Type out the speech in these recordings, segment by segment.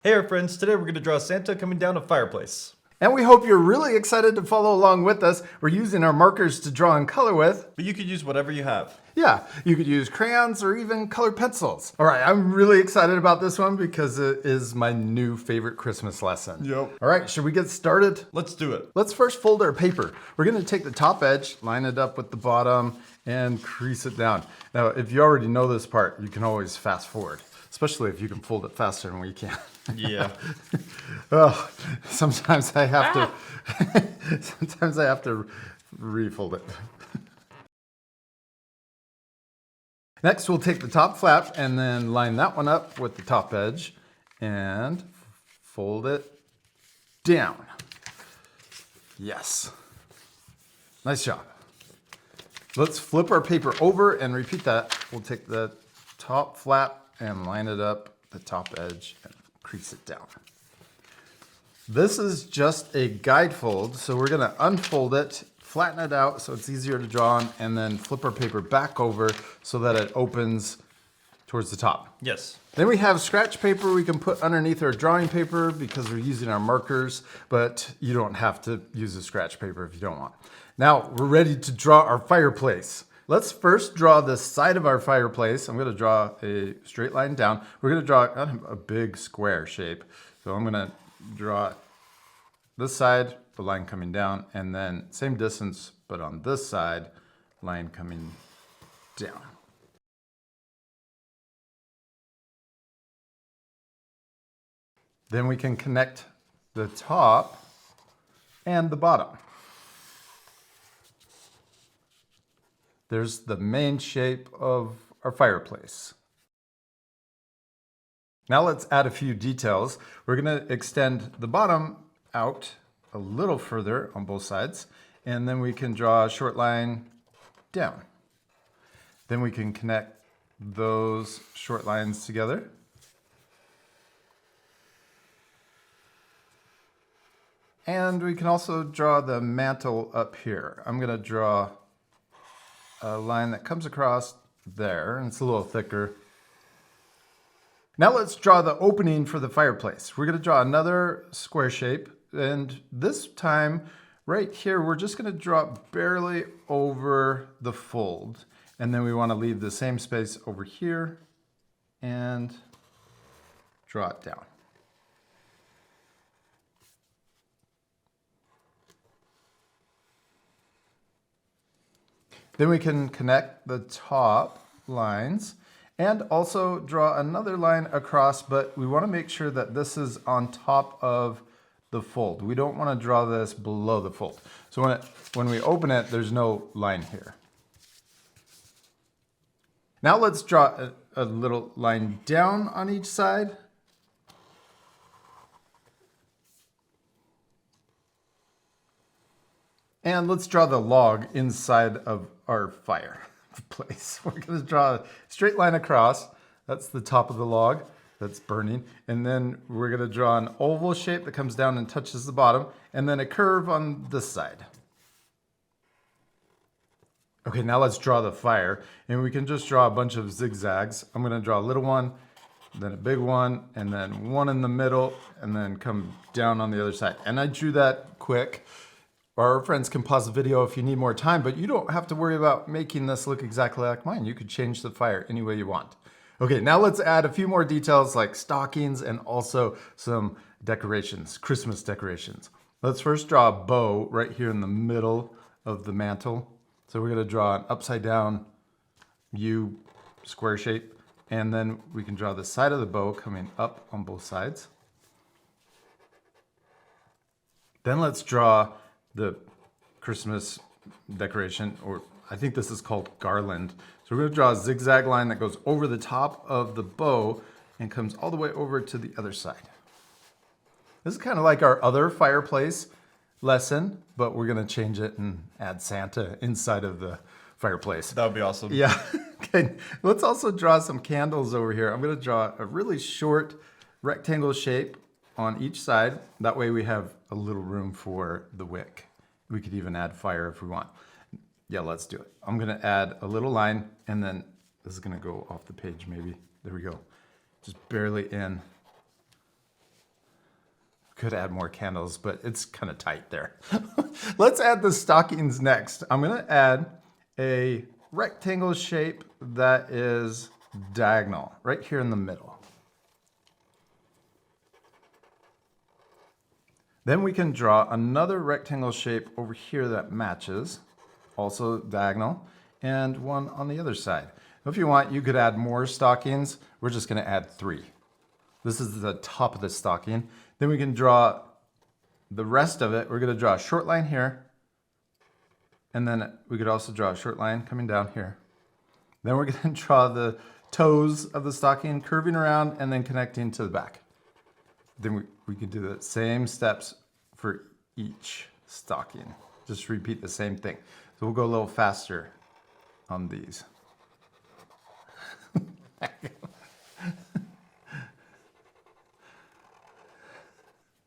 Hey our friends, today we're going to draw Santa coming down a fireplace. And we hope you're really excited to follow along with us. We're using our markers to draw and color with. But you could use whatever you have. Yeah, you could use crayons or even colored pencils. All right, I'm really excited about this one because it is my new favorite Christmas lesson. Yep. All right, should we get started? Let's do it. Let's first fold our paper. We're gonna take the top edge, line it up with the bottom, and crease it down. Now, if you already know this part, you can always fast forward, especially if you can fold it faster than we can. Yeah. Oh, sometimes I have to, sometimes I have to refold it. Next, we'll take the top flap and then line that one up with the top edge and fold it down. Yes. Nice job. Let's flip our paper over and repeat that. We'll take the top flap and line it up the top edge and crease it down. This is just a guide fold, so we're gonna unfold it, flatten it out so it's easier to draw on, and then flip our paper back over so that it opens towards the top. Yes. Then we have scratch paper we can put underneath our drawing paper because we're using our markers, but you don't have to use a scratch paper if you don't want. Now we're ready to draw our fireplace. Let's first draw the side of our fireplace. I'm gonna draw a straight line down. We're gonna draw a big square shape. So I'm gonna draw this side, the line coming down, and then same distance, but on this side, line coming down. Then we can connect the top and the bottom. There's the main shape of our fireplace. Now let's add a few details. We're gonna extend the bottom out a little further on both sides, and then we can draw a short line down. Then we can connect those short lines together. And we can also draw the mantle up here. I'm gonna draw a line that comes across there, and it's a little thicker. Now let's draw the opening for the fireplace. We're gonna draw another square shape, and this time, right here, we're just gonna draw barely over the fold. And then we wanna leave the same space over here and draw it down. Then we can connect the top lines and also draw another line across, but we want to make sure that this is on top of the fold. We don't want to draw this below the fold. So when we open it, there's no line here. Now let's draw a little line down on each side. And let's draw the log inside of our fireplace. We're gonna draw a straight line across. That's the top of the log that's burning. And then we're gonna draw an oval shape that comes down and touches the bottom, and then a curve on this side. Okay, now let's draw the fire. And we can just draw a bunch of zigzags. I'm gonna draw a little one, then a big one, and then one in the middle, and then come down on the other side. And I drew that quick. Our friends can pause the video if you need more time, but you don't have to worry about making this look exactly like mine. You could change the fire any way you want. Okay, now let's add a few more details like stockings and also some decorations, Christmas decorations. Let's first draw a bow right here in the middle of the mantle. So we're gonna draw an upside down U square shape, and then we can draw the side of the bow coming up on both sides. Then let's draw the Christmas decoration, or I think this is called garland. So we're gonna draw a zigzag line that goes over the top of the bow and comes all the way over to the other side. This is kind of like our other fireplace lesson, but we're gonna change it and add Santa inside of the fireplace. That would be awesome. Yeah, okay. Let's also draw some candles over here. I'm gonna draw a really short rectangle shape on each side. That way we have a little room for the wick. We could even add fire if we want. Yeah, let's do it. I'm gonna add a little line, and then this is gonna go off the page maybe. There we go. Just barely in. could add more candles, but it's kind of tight there. Let's add the stockings next. I'm gonna add a rectangle shape that is diagonal, right here in the middle. Then we can draw another rectangle shape over here that matches, also diagonal, and one on the other side. If you want, you could add more stockings. We're just gonna add 3. This is the top of the stocking. Then we can draw the rest of it. We're gonna draw a short line here, and then we could also draw a short line coming down here. Then we're gonna draw the toes of the stocking curving around and then connecting to the back. Then we can do the same steps for each stocking. Just repeat the same thing. So we'll go a little faster on these.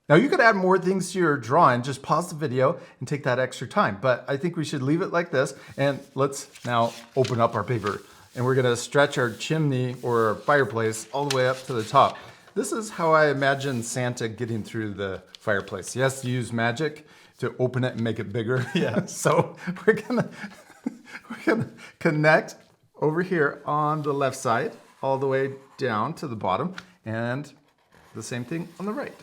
Now you could add more things to your drawing, just pause the video and take that extra time. But I think we should leave it like this. And let's now open up our paper. And we're gonna stretch our chimney or our fireplace all the way up to the top. This is how I imagine Santa getting through the fireplace. He has to use magic to open it and make it bigger. Yeah. So we're gonna connect over here on the left side, all the way down to the bottom, and the same thing on the right.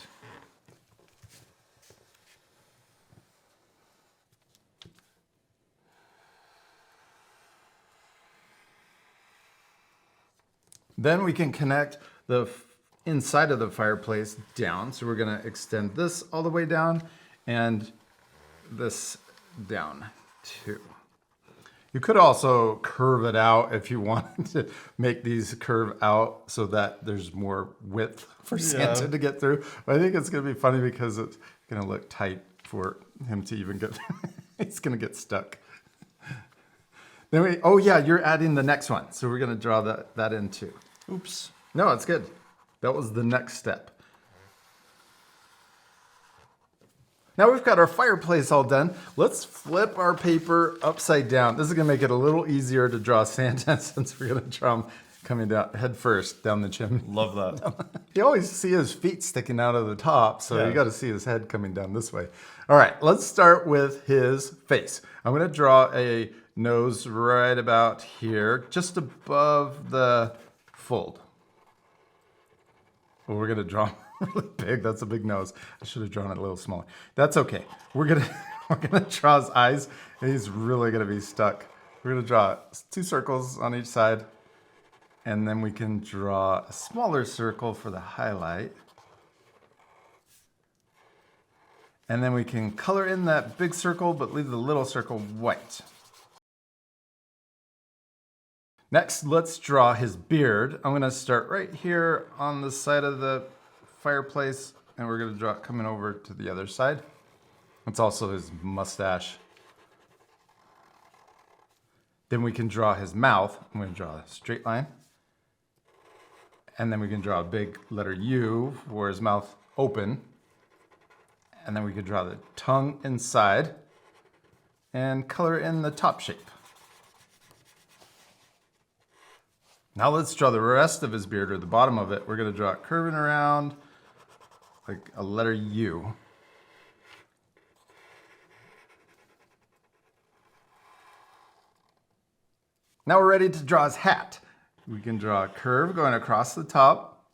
Then we can connect the inside of the fireplace down. So we're gonna extend this all the way down and this down too. You could also curve it out if you wanted to make these curve out so that there's more width for Santa to get through. But I think it's gonna be funny because it's gonna look tight for him to even get through. He's gonna get stuck. Then oh yeah, you're adding the next one. So we're gonna draw that in too. Oops. No, it's good. That was the next step. Now we've got our fireplace all done. Let's flip our paper upside down. This is gonna make it a little easier to draw Santa since we're gonna draw him coming down head first down the chimney. Love that. You always see his feet sticking out of the top, so Yeah. you gotta see his head coming down this way. All right, let's start with his face. I'm gonna draw a nose right about here, just above the fold. Well, we're gonna draw him really big. That's a big nose. I should have drawn it a little smaller. That's okay. We're gonna draw his eyes, and he's really gonna be stuck. We're gonna draw 2 circles on each side, and then we can draw a smaller circle for the highlight. And then we can color in that big circle, but leave the little circle white. Next, let's draw his beard. I'm gonna start right here on the side of the fireplace, and we're gonna draw it coming over to the other side. It's also his mustache. Then we can draw his mouth. I'm gonna draw a straight line. And then we can draw a big letter U for his mouth open. And then we could draw the tongue inside and color in the top shape. Now let's draw the rest of his beard, or the bottom of it. We're gonna draw it curving around like a letter U. Now we're ready to draw his hat. We can draw a curve going across the top.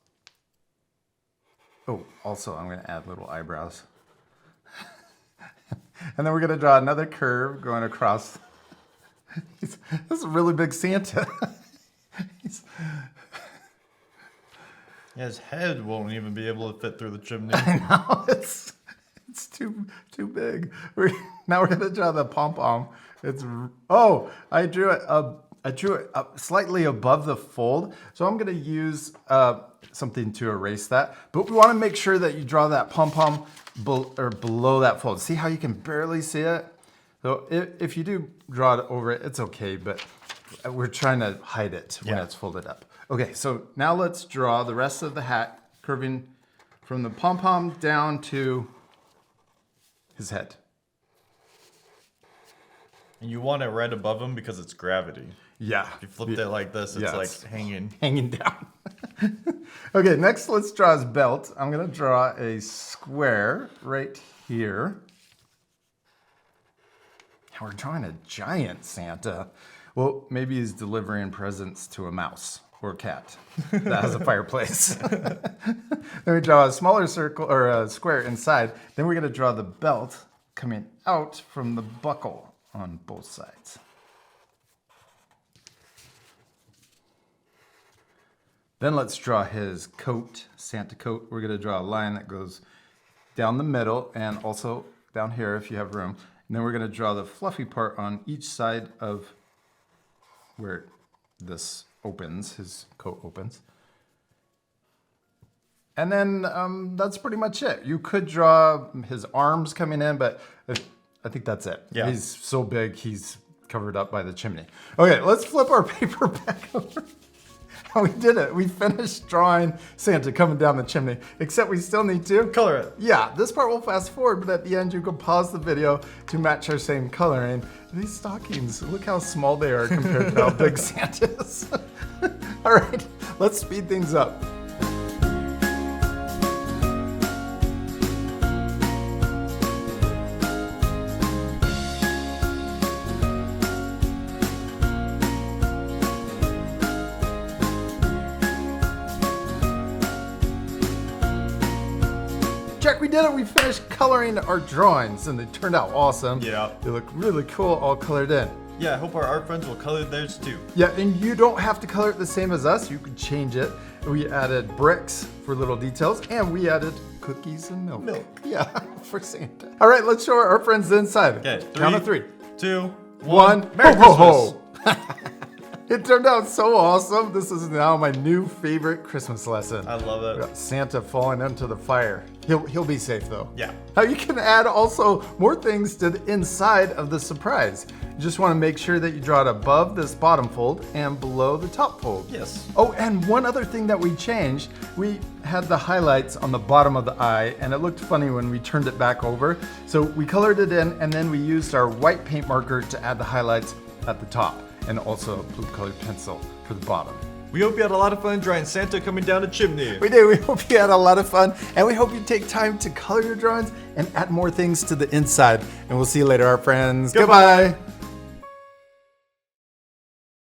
Oh, also I'm gonna add little eyebrows. And then we're gonna draw another curve going across. This is a really big Santa. Yeah, his head won't even be able to fit through the chimney. I know, it's too big. Now we're gonna draw the pom-pom. I drew it up slightly above the fold. So I'm gonna use something to erase that. But we wanna make sure that you draw that pom-pom below that fold. See how you can barely see it? So if you do draw it over it, it's okay, but we're trying to hide it when it's folded up. Okay, so now let's draw the rest of the hat, curving from the pom-pom down to his head. And you want it right above him because it's gravity. Yeah. If you flipped it like this, it's Yeah, like it's hanging. hanging down. Okay, next let's draw his belt. I'm gonna draw a square right here. And we're drawing a giant Santa. Well, maybe he's delivering presents to a mouse or a cat that has a fireplace. Then we draw a smaller circle or a square inside. Then we're gonna draw the belt coming out from the buckle on both sides. Then let's draw his coat, Santa coat. We're gonna draw a line that goes down the middle and also down here if you have room. And then we're gonna draw the fluffy part on each side of where this opens, his coat opens. And then that's pretty much it. You could draw his arms coming in, but I think that's it. Yeah. He's so big, he's covered up by the chimney. Okay, let's flip our paper back over. We did it. We finished drawing Santa coming down the chimney, except we still need to Color it. Yeah, this part will fast forward, but at the end you can pause the video to match our same coloring. These stockings, look how small they are compared to how big Santa is. All right, let's speed things up. Jack, we did it. We finished coloring our drawings and they turned out awesome. Yeah. They look really cool all colored in. Yeah, I hope our art friends will color theirs too. Yeah, and you don't have to color it the same as us. You could change it. We added bricks for little details and we added cookies and milk. Milk. Yeah, for Santa. All right, let's show our friends the inside. Okay, Count of 3. 2, 1. 1. Merry Ho, ho, Christmas. ho. It turned out so awesome. This is now my new favorite Christmas lesson. I love We it. got Santa falling into the fire. He'll be safe though. Yeah. Now you can add also more things to the inside of the surprise. You just want to make sure that you draw it above this bottom fold and below the top fold. Yes. Oh, and one other thing that we changed, we had the highlights on the bottom of the eye and it looked funny when we turned it back over. So we colored it in and then we used our white paint marker to add the highlights at the top and also a blue colored pencil for the bottom. We hope you had a lot of fun drawing Santa coming down a chimney. We did. We hope you had a lot of fun and we hope you take time to color your drawings and add more things to the inside. And we'll see you later, our friends. Goodbye. Goodbye.